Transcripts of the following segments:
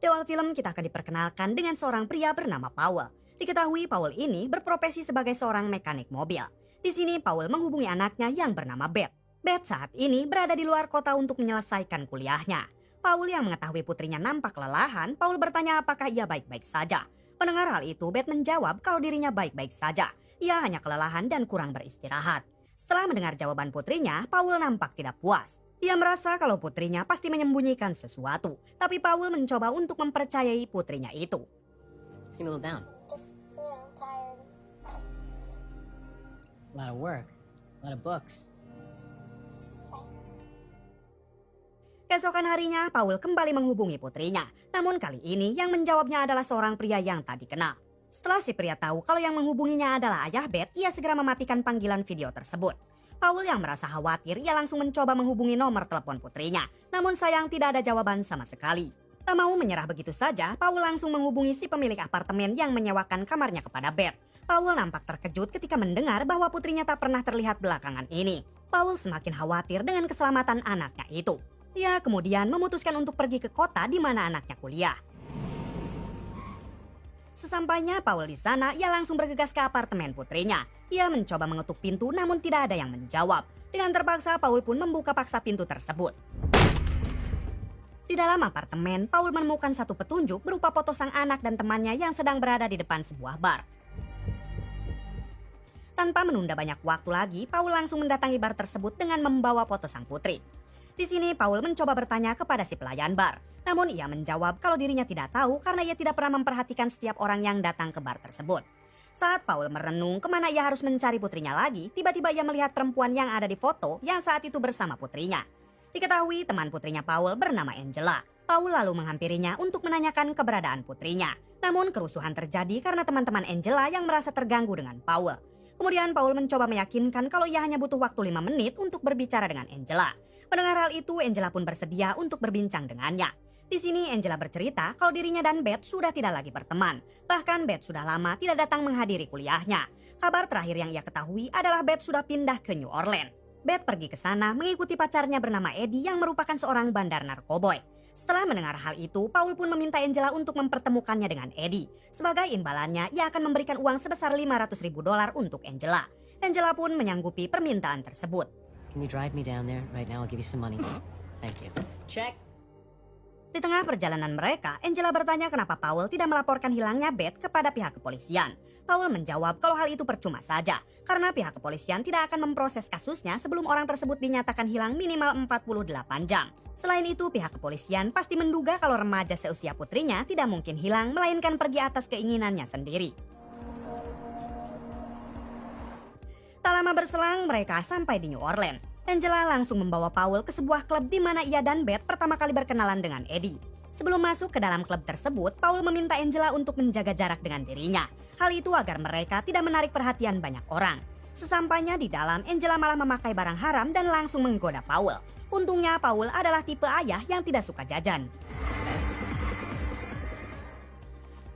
Di awal film kita akan diperkenalkan dengan seorang pria bernama Paul. Diketahui Paul ini berprofesi sebagai seorang mekanik mobil. Di sini Paul menghubungi anaknya yang bernama Beth. Beth saat ini berada di luar kota untuk menyelesaikan kuliahnya. Paul yang mengetahui putrinya nampak kelelahan, Paul bertanya apakah ia baik-baik saja. Mendengar hal itu, Beth menjawab kalau dirinya baik-baik saja. Ia hanya kelelahan dan kurang beristirahat. Setelah mendengar jawaban putrinya, Paul nampak tidak puas. Ia merasa kalau putrinya pasti menyembunyikan sesuatu. Tapi Paul mencoba untuk mempercayai putrinya itu. Seem a little down. Just, tired. A lot of work. A lot of books. Keesokan harinya, Paul kembali menghubungi putrinya. Namun kali ini yang menjawabnya adalah seorang pria yang tak dikenal. Setelah si pria tahu kalau yang menghubunginya adalah ayah Beth, ia segera mematikan panggilan video tersebut. Paul yang merasa khawatir, ia langsung mencoba menghubungi nomor telepon putrinya. Namun sayang tidak ada jawaban sama sekali. Tak mau menyerah begitu saja, Paul langsung menghubungi si pemilik apartemen yang menyewakan kamarnya kepada Beth. Paul nampak terkejut ketika mendengar bahwa putrinya tak pernah terlihat belakangan ini. Paul semakin khawatir dengan keselamatan anaknya itu. Ia kemudian memutuskan untuk pergi ke kota di mana anaknya kuliah. Sesampainya Paul di sana, ia langsung bergegas ke apartemen putrinya. Ia mencoba mengetuk pintu namun tidak ada yang menjawab. Dengan terpaksa, Paul pun membuka paksa pintu tersebut. Di dalam apartemen, Paul menemukan satu petunjuk berupa foto sang anak dan temannya yang sedang berada di depan sebuah bar. Tanpa menunda banyak waktu lagi, Paul langsung mendatangi bar tersebut dengan membawa foto sang putri. Di sini Paul mencoba bertanya kepada si pelayan bar. Namun ia menjawab kalau dirinya tidak tahu karena ia tidak pernah memperhatikan setiap orang yang datang ke bar tersebut. Saat Paul merenung kemana ia harus mencari putrinya lagi, tiba-tiba ia melihat perempuan yang ada di foto yang saat itu bersama putrinya. Diketahui teman putrinya Paul bernama Angela. Paul lalu menghampirinya untuk menanyakan keberadaan putrinya. Namun kerusuhan terjadi karena teman-teman Angela yang merasa terganggu dengan Paul. Kemudian Paul mencoba meyakinkan kalau ia hanya butuh waktu 5 menit untuk berbicara dengan Angela. Mendengar hal itu, Angela pun bersedia untuk berbincang dengannya. Di sini Angela bercerita kalau dirinya dan Beth sudah tidak lagi berteman. Bahkan Beth sudah lama tidak datang menghadiri kuliahnya. Kabar terakhir yang ia ketahui adalah Beth sudah pindah ke New Orleans. Beth pergi ke sana mengikuti pacarnya bernama Eddie yang merupakan seorang bandar narkoboy. Setelah mendengar hal itu, Paul pun meminta Angela untuk mempertemukannya dengan Eddie. Sebagai imbalannya, ia akan memberikan uang sebesar $500.000 untuk Angela. Angela pun menyanggupi permintaan tersebut. Can you drive me down there? Right now I'll give you some money. Thank you. Check. Di tengah perjalanan mereka, Angela bertanya kenapa Paul tidak melaporkan hilangnya Beth kepada pihak kepolisian. Paul menjawab kalau hal itu percuma saja, karena pihak kepolisian tidak akan memproses kasusnya sebelum orang tersebut dinyatakan hilang minimal 48 jam. Selain itu, pihak kepolisian pasti menduga kalau remaja seusia putrinya tidak mungkin hilang, melainkan pergi atas keinginannya sendiri. Tak lama berselang, mereka sampai di New Orleans. Angela langsung membawa Paul ke sebuah klub di mana ia dan Beth pertama kali berkenalan dengan Eddie. Sebelum masuk ke dalam klub tersebut, Paul meminta Angela untuk menjaga jarak dengan dirinya. Hal itu agar mereka tidak menarik perhatian banyak orang. Sesampainya di dalam, Angela malah memakai barang haram dan langsung menggoda Paul. Untungnya Paul adalah tipe ayah yang tidak suka jajan.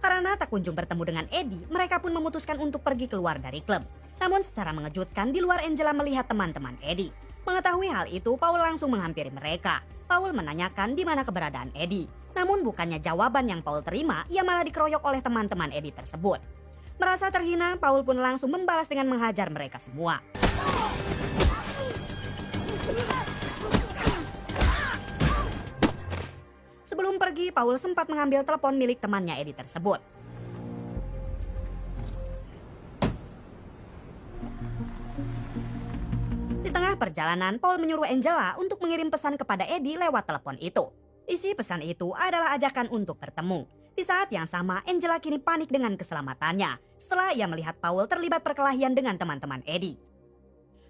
Karena tak kunjung bertemu dengan Eddie, mereka pun memutuskan untuk pergi keluar dari klub. Namun secara mengejutkan, di luar Angela melihat teman-teman Eddie. Mengetahui hal itu, Paul langsung menghampiri mereka. Paul menanyakan di mana keberadaan Eddie. Namun bukannya jawaban yang Paul terima, ia malah dikeroyok oleh teman-teman Eddie tersebut. Merasa terhina, Paul pun langsung membalas dengan menghajar mereka semua. Sebelum pergi, Paul sempat mengambil telepon milik temannya Eddie tersebut. Di tengah perjalanan, Paul menyuruh Angela untuk mengirim pesan kepada Eddie lewat telepon itu. Isi pesan itu adalah ajakan untuk bertemu. Di saat yang sama, Angela kini panik dengan keselamatannya setelah ia melihat Paul terlibat perkelahian dengan teman-teman Eddie.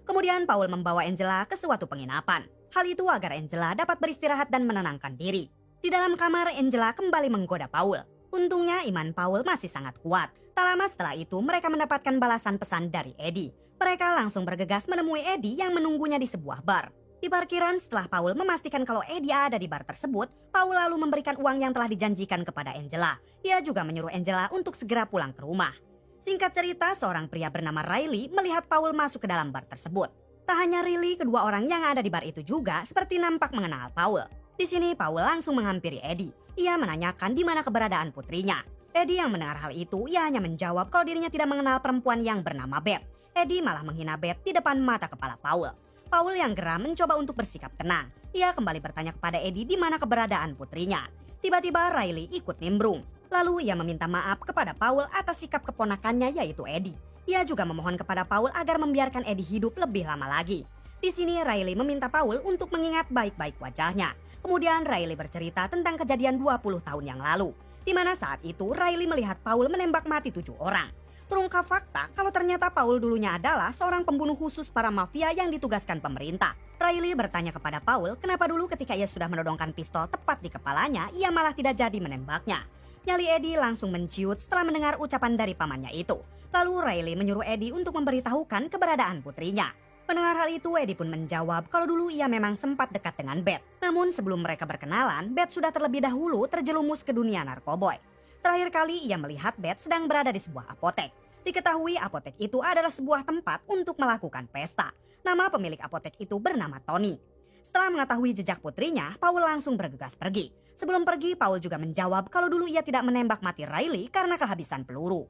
Kemudian Paul membawa Angela ke suatu penginapan. Hal itu agar Angela dapat beristirahat dan menenangkan diri. Di dalam kamar, Angela kembali menggoda Paul. Untungnya iman Paul masih sangat kuat. Tak lama setelah itu, mereka mendapatkan balasan pesan dari Eddie. Mereka langsung bergegas menemui Eddie yang menunggunya di sebuah bar. Di parkiran, setelah Paul memastikan kalau Eddie ada di bar tersebut, Paul lalu memberikan uang yang telah dijanjikan kepada Angela. Ia juga menyuruh Angela untuk segera pulang ke rumah. Singkat cerita, seorang pria bernama Riley melihat Paul masuk ke dalam bar tersebut. Tak hanya Riley, kedua orang yang ada di bar itu juga seperti nampak mengenal Paul. Di sini Paul langsung menghampiri Eddie. Ia menanyakan di mana keberadaan putrinya. Eddie yang mendengar hal itu, ia hanya menjawab kalau dirinya tidak mengenal perempuan yang bernama Beth. Eddie malah menghina Beth di depan mata kepala Paul. Paul yang geram mencoba untuk bersikap tenang. Ia kembali bertanya kepada Eddie di mana keberadaan putrinya. Tiba-tiba Riley ikut nimbrung. Lalu ia meminta maaf kepada Paul atas sikap keponakannya yaitu Eddie. Ia juga memohon kepada Paul agar membiarkan Eddie hidup lebih lama lagi. Di sini Riley meminta Paul untuk mengingat baik-baik wajahnya. Kemudian Riley bercerita tentang kejadian 20 tahun yang lalu, di mana saat itu Riley melihat Paul menembak mati 7 orang. Terungkap fakta kalau ternyata Paul dulunya adalah seorang pembunuh khusus para mafia yang ditugaskan pemerintah. Riley bertanya kepada Paul kenapa dulu ketika ia sudah menodongkan pistol tepat di kepalanya, ia malah tidak jadi menembaknya. Nyali Eddie langsung menciut setelah mendengar ucapan dari pamannya itu. Lalu Riley menyuruh Eddie untuk memberitahukan keberadaan putrinya. Mendengar hal itu, Eddie pun menjawab kalau dulu ia memang sempat dekat dengan Beth. Namun sebelum mereka berkenalan, Beth sudah terlebih dahulu terjerumus ke dunia narkoboy. Terakhir kali ia melihat Beth sedang berada di sebuah apotek. Diketahui apotek itu adalah sebuah tempat untuk melakukan pesta. Nama pemilik apotek itu bernama Tony. Setelah mengetahui jejak putrinya, Paul langsung bergegas pergi. Sebelum pergi, Paul juga menjawab kalau dulu ia tidak menembak mati Riley karena kehabisan peluru.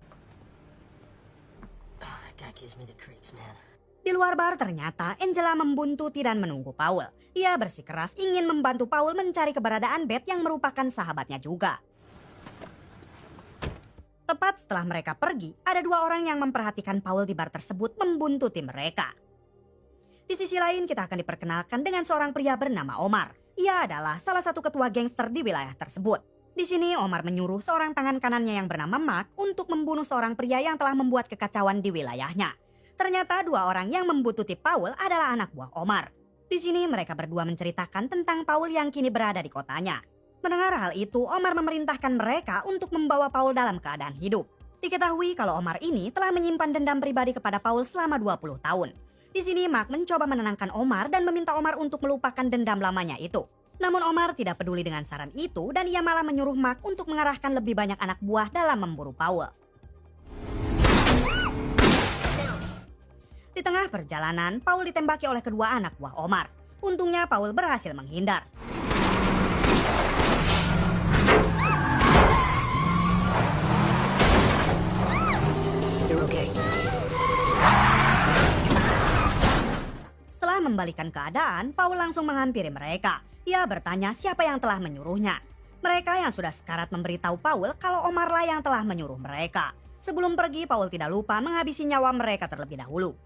That guy gives me the creeps, man. Di luar bar ternyata Angela membuntuti dan menunggu Paul. Ia bersikeras ingin membantu Paul mencari keberadaan Beth yang merupakan sahabatnya juga. Tepat setelah mereka pergi, ada 2 orang yang memperhatikan Paul di bar tersebut membuntuti mereka. Di sisi lain kita akan diperkenalkan dengan seorang pria bernama Omar. Ia adalah salah satu ketua gangster di wilayah tersebut. Di sini Omar menyuruh seorang tangan kanannya yang bernama Mark untuk membunuh seorang pria yang telah membuat kekacauan di wilayahnya. Ternyata 2 orang yang membuntuti Paul adalah anak buah Omar. Di sini mereka berdua menceritakan tentang Paul yang kini berada di kotanya. Mendengar hal itu, Omar memerintahkan mereka untuk membawa Paul dalam keadaan hidup. Diketahui kalau Omar ini telah menyimpan dendam pribadi kepada Paul selama 20 tahun. Di sini Mark mencoba menenangkan Omar dan meminta Omar untuk melupakan dendam lamanya itu. Namun Omar tidak peduli dengan saran itu dan ia malah menyuruh Mark untuk mengarahkan lebih banyak anak buah dalam memburu Paul. Di tengah perjalanan, Paul ditembaki oleh kedua anak buah Omar. Untungnya Paul berhasil menghindar. You're okay. Setelah membalikan keadaan, Paul langsung menghampiri mereka. Ia bertanya siapa yang telah menyuruhnya. Mereka yang sudah sekarat memberitahu Paul kalau Omarlah yang telah menyuruh mereka. Sebelum pergi, Paul tidak lupa menghabisi nyawa mereka terlebih dahulu.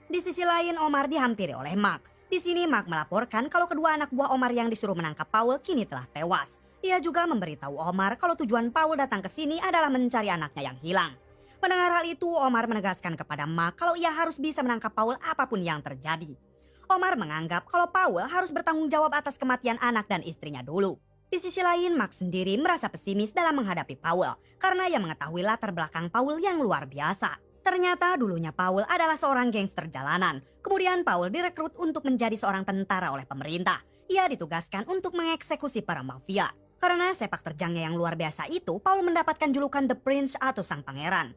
Di sisi lain, Omar dihampiri oleh Mark. Di sini Mark melaporkan kalau kedua anak buah Omar yang disuruh menangkap Paul kini telah tewas. Ia juga memberitahu Omar kalau tujuan Paul datang ke sini adalah mencari anaknya yang hilang. Mendengar hal itu, Omar menegaskan kepada Mark kalau ia harus bisa menangkap Paul apapun yang terjadi. Omar menganggap kalau Paul harus bertanggung jawab atas kematian anak dan istrinya dulu. Di sisi lain, Mark sendiri merasa pesimis dalam menghadapi Paul karena ia mengetahui latar belakang Paul yang luar biasa. Ternyata dulunya Paul adalah seorang gangster jalanan. Kemudian Paul direkrut untuk menjadi seorang tentara oleh pemerintah. Ia ditugaskan untuk mengeksekusi para mafia. Karena sepak terjangnya yang luar biasa itu, Paul mendapatkan julukan The Prince atau Sang Pangeran.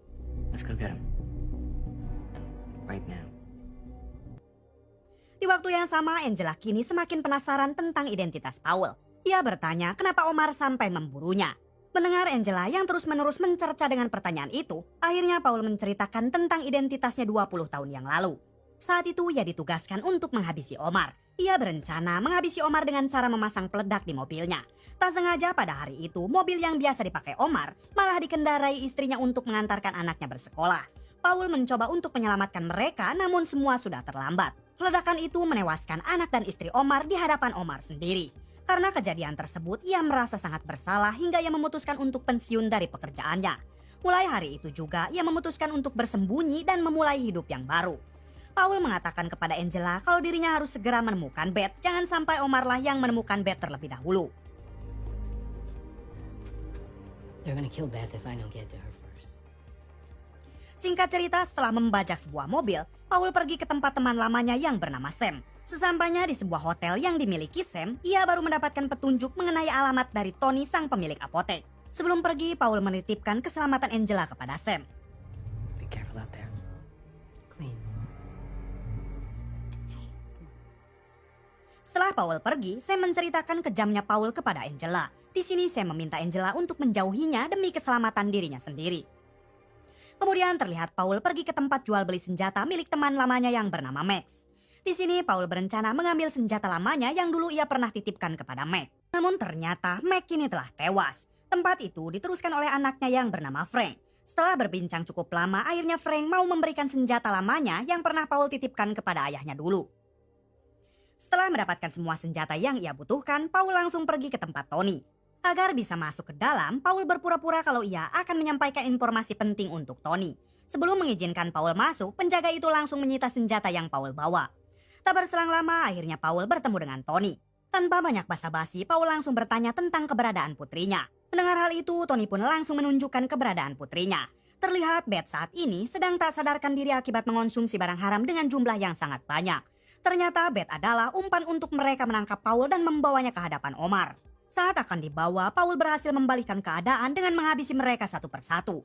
Let's go get him. Right now. Di waktu yang sama, Angela kini semakin penasaran tentang identitas Paul. Ia bertanya kenapa Omar sampai memburunya. Mendengar Angela yang terus-menerus mencerca dengan pertanyaan itu, akhirnya Paul menceritakan tentang identitasnya 20 tahun yang lalu. Saat itu ia ditugaskan untuk menghabisi Omar. Ia berencana menghabisi Omar dengan cara memasang peledak di mobilnya. Tak sengaja pada hari itu, mobil yang biasa dipakai Omar malah dikendarai istrinya untuk mengantarkan anaknya bersekolah. Paul mencoba untuk menyelamatkan mereka, namun semua sudah terlambat. Ledakan itu menewaskan anak dan istri Omar di hadapan Omar sendiri. Karena kejadian tersebut, ia merasa sangat bersalah hingga ia memutuskan untuk pensiun dari pekerjaannya. Mulai hari itu juga, ia memutuskan untuk bersembunyi dan memulai hidup yang baru. Paul mengatakan kepada Angela kalau dirinya harus segera menemukan Beth. Jangan sampai Omarlah yang menemukan Beth terlebih dahulu. They're gonna kill Beth if I don't get to her first. Singkat cerita, setelah membajak sebuah mobil, Paul pergi ke tempat teman lamanya yang bernama Sam. Sesampainya di sebuah hotel yang dimiliki Sam, ia baru mendapatkan petunjuk mengenai alamat dari Tony, sang pemilik apotek. Sebelum pergi, Paul menitipkan keselamatan Angela kepada Sam. Be careful out there. Clean. Setelah Paul pergi, Sam menceritakan kejamnya Paul kepada Angela. Di sini Sam meminta Angela untuk menjauhinya demi keselamatan dirinya sendiri. Kemudian terlihat Paul pergi ke tempat jual beli senjata milik teman lamanya yang bernama Max. Di sini Paul berencana mengambil senjata lamanya yang dulu ia pernah titipkan kepada Max. Namun ternyata Max kini telah tewas. Tempat itu diteruskan oleh anaknya yang bernama Frank. Setelah berbincang cukup lama, akhirnya Frank mau memberikan senjata lamanya yang pernah Paul titipkan kepada ayahnya dulu. Setelah mendapatkan semua senjata yang ia butuhkan, Paul langsung pergi ke tempat Tony. Agar bisa masuk ke dalam, Paul berpura-pura kalau ia akan menyampaikan informasi penting untuk Tony. Sebelum mengizinkan Paul masuk, penjaga itu langsung menyita senjata yang Paul bawa. Tak berselang lama, akhirnya Paul bertemu dengan Tony. Tanpa banyak basa-basi, Paul langsung bertanya tentang keberadaan putrinya. Mendengar hal itu, Tony pun langsung menunjukkan keberadaan putrinya. Terlihat Beth saat ini sedang tak sadarkan diri akibat mengonsumsi barang haram dengan jumlah yang sangat banyak. Ternyata Beth adalah umpan untuk mereka menangkap Paul dan membawanya ke hadapan Omar. Saat akan dibawa, Paul berhasil membalikkan keadaan dengan menghabisi mereka satu persatu.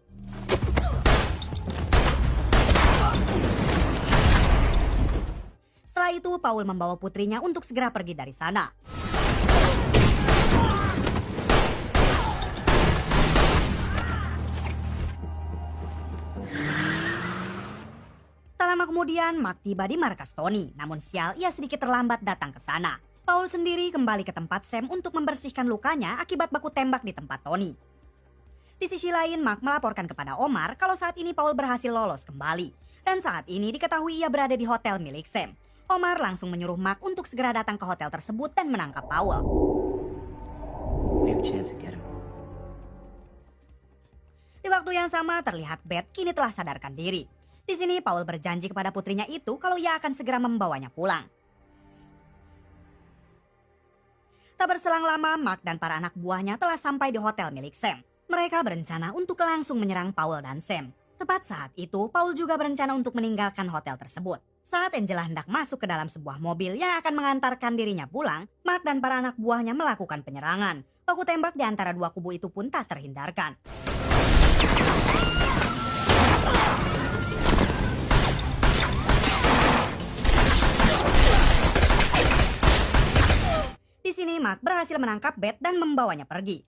Setelah itu, Paul membawa putrinya untuk segera pergi dari sana. Tak lama kemudian, Mark tiba di markas Tony. Namun sial, ia sedikit terlambat datang ke sana. Paul sendiri kembali ke tempat Sam untuk membersihkan lukanya akibat baku tembak di tempat Tony. Di sisi lain, Mark melaporkan kepada Omar kalau saat ini Paul berhasil lolos kembali. Dan saat ini diketahui ia berada di hotel milik Sam. Omar langsung menyuruh Mark untuk segera datang ke hotel tersebut dan menangkap Paul. We have a chance to get him. Di waktu yang sama terlihat Beth kini telah sadarkan diri. Di sini Paul berjanji kepada putrinya itu kalau ia akan segera membawanya pulang. Tak berselang lama, Mark dan para anak buahnya telah sampai di hotel milik Sam. Mereka berencana untuk langsung menyerang Paul dan Sam. Tepat saat itu, Paul juga berencana untuk meninggalkan hotel tersebut. Saat Angela hendak masuk ke dalam sebuah mobil yang akan mengantarkan dirinya pulang, Mark dan para anak buahnya melakukan penyerangan. Baku tembak di antara dua kubu itu pun tak terhindarkan. Di sini Mark berhasil menangkap Beth dan membawanya pergi.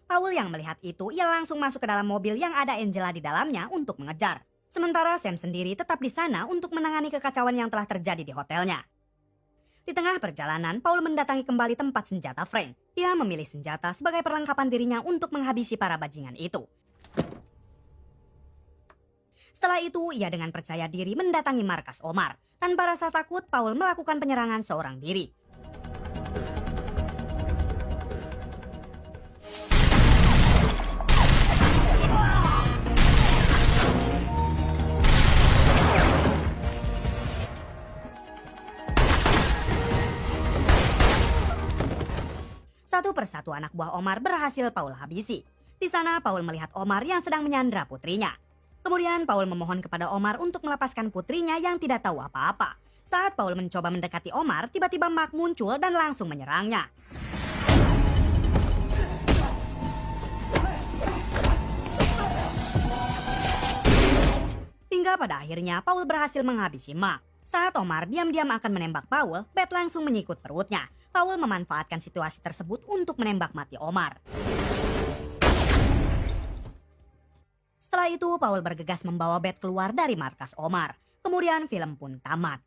Paul yang melihat itu, ia langsung masuk ke dalam mobil yang ada Angela di dalamnya untuk mengejar. Sementara Sam sendiri tetap di sana untuk menangani kekacauan yang telah terjadi di hotelnya. Di tengah perjalanan, Paul mendatangi kembali tempat senjata Frank. Ia memilih senjata sebagai perlengkapan dirinya untuk menghabisi para bajingan itu. Setelah itu, ia dengan percaya diri mendatangi markas Omar. Tanpa rasa takut, Paul melakukan penyerangan seorang diri. Satu persatu anak buah Omar berhasil Paul habisi. Di sana, Paul melihat Omar yang sedang menyandra putrinya. Kemudian Paul memohon kepada Omar untuk melepaskan putrinya yang tidak tahu apa-apa. Saat Paul mencoba mendekati Omar, tiba-tiba Mark muncul dan langsung menyerangnya. Hingga pada akhirnya Paul berhasil menghabisi Mark. Saat Omar diam-diam akan menembak Paul, Beth langsung menyikut perutnya. Paul memanfaatkan situasi tersebut untuk menembak mati Omar. Setelah itu, Paul bergegas membawa Beth keluar dari markas Omar. Kemudian film pun tamat.